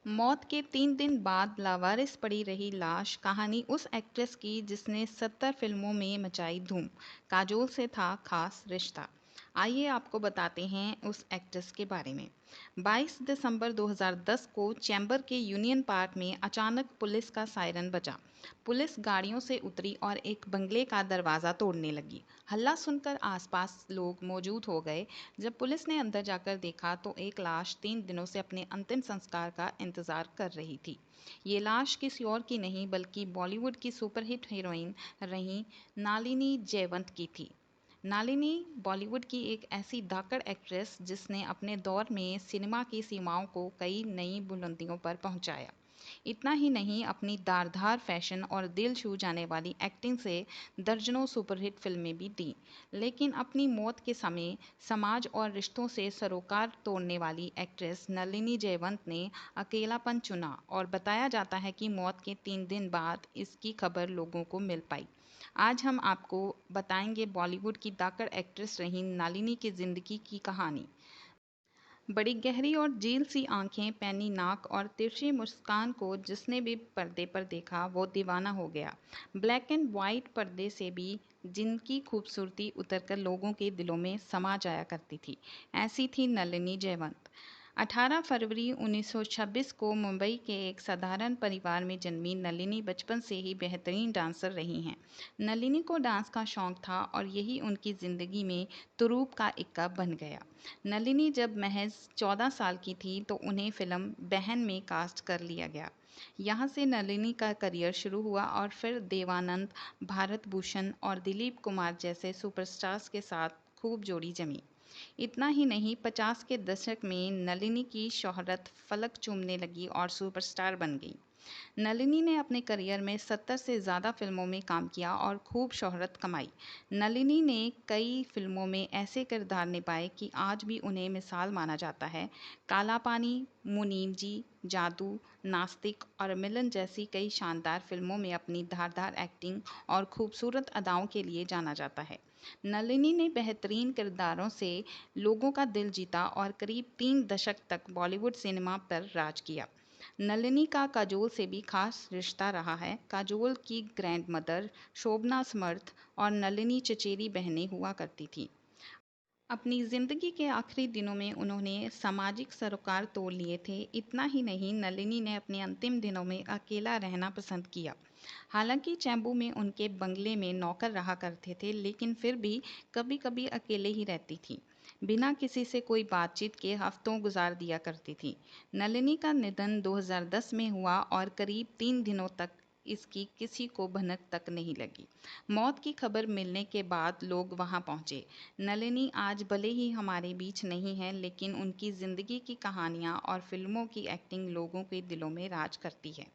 मौत के 3 दिन बाद लावारिस पड़ी रही लाश कहानी उस एक्ट्रेस की जिसने 70 फिल्मों में मचाई धूम। काजोल से था खास रिश्ता। आइए आपको बताते हैं उस एक्ट्रेस के बारे में। 22 दिसंबर 2010 को चैम्बर के यूनियन पार्क में अचानक पुलिस का सायरन बजा। पुलिस गाड़ियों से उतरी और एक बंगले का दरवाज़ा तोड़ने लगी। हल्ला सुनकर आसपास लोग मौजूद हो गए। जब पुलिस ने अंदर जाकर देखा तो एक लाश 3 दिनों से अपने अंतिम संस्कार का इंतजार कर रही थी। ये लाश किसी और की नहीं बल्कि बॉलीवुड की सुपरहिट हीरोइन रही नालिनी जयवंत की थी। नालिनी बॉलीवुड की एक ऐसी धाकड़ एक्ट्रेस जिसने अपने दौर में सिनेमा की सीमाओं को कई नई बुलंदियों पर पहुंचाया। इतना ही नहीं, अपनी धारदार फैशन और दिल छू जाने वाली एक्टिंग से दर्जनों सुपरहिट फिल्में भी दी। लेकिन अपनी मौत के समय समाज और रिश्तों से सरोकार तोड़ने वाली एक्ट्रेस नलिनी जयवंत ने अकेलापन चुना और बताया जाता है कि मौत के 3 दिन बाद इसकी खबर लोगों को मिल पाई। आज हम आपको बताएंगे बॉलीवुड की धाकड़ एक्ट्रेस रही नलिनी की जिंदगी की कहानी। बड़ी गहरी और झील सी आंखें, पैनी नाक और तिरछी मुस्कान को जिसने भी पर्दे पर देखा वो दीवाना हो गया। ब्लैक एंड वाइट पर्दे से भी जिनकी खूबसूरती उतरकर लोगों के दिलों में समा जाया करती थी, ऐसी थी नलिनी जयवंत। 18 फरवरी 1926 को मुंबई के एक साधारण परिवार में जन्मी नलिनी बचपन से ही बेहतरीन डांसर रही हैं। नलिनी को डांस का शौक था और यही उनकी ज़िंदगी में तुरूप का इक्का बन गया। नलिनी जब महज 14 साल की थी तो उन्हें फिल्म बहन में कास्ट कर लिया गया। यहाँ से नलिनी का करियर शुरू हुआ और फिर देवानंद, भारत भूषण और दिलीप कुमार जैसे सुपरस्टार्स के साथ खूब जोड़ी जमी। इतना ही नहीं, 50 के दशक में नलिनी की शोहरत फलक चूमने लगी और सुपरस्टार बन गई। नलिनी ने अपने करियर में 70 से ज़्यादा फिल्मों में काम किया और खूब शोहरत कमाई। नलिनी ने कई फिल्मों में ऐसे किरदार निभाए कि आज भी उन्हें मिसाल माना जाता है। काला पानी, मुनीम जी, जादू, नास्तिक और मिलन जैसी कई शानदार फिल्मों में अपनी धारदार एक्टिंग और खूबसूरत अदाओं के लिए जाना जाता है। नलिनी ने बेहतरीन किरदारों से लोगों का दिल जीता और करीब 3 दशक तक बॉलीवुड सिनेमा पर राज किया। नलिनी का काजोल से भी खास रिश्ता रहा है। काजोल की ग्रैंडमदर शोभना समर्थ और नलिनी चचेरी बहनें हुआ करती थीं। अपनी ज़िंदगी के आखिरी दिनों में उन्होंने सामाजिक सरोकार तोड़ लिए थे। इतना ही नहीं, नलिनी ने अपने अंतिम दिनों में अकेला रहना पसंद किया। हालांकि चैम्बू में उनके बंगले में नौकर रहा करते थे, लेकिन फिर भी कभी कभी अकेले ही रहती थी। बिना किसी से कोई बातचीत के हफ्तों गुजार दिया करती थी। नलिनी का निधन 2010 में हुआ और करीब 3 दिनों तक इसकी किसी को भनक तक नहीं लगी। मौत की खबर मिलने के बाद लोग वहां पहुंचे। नलिनी आज भले ही हमारे बीच नहीं है, लेकिन उनकी ज़िंदगी की कहानियाँ और फिल्मों की एक्टिंग लोगों के दिलों में राज करती है।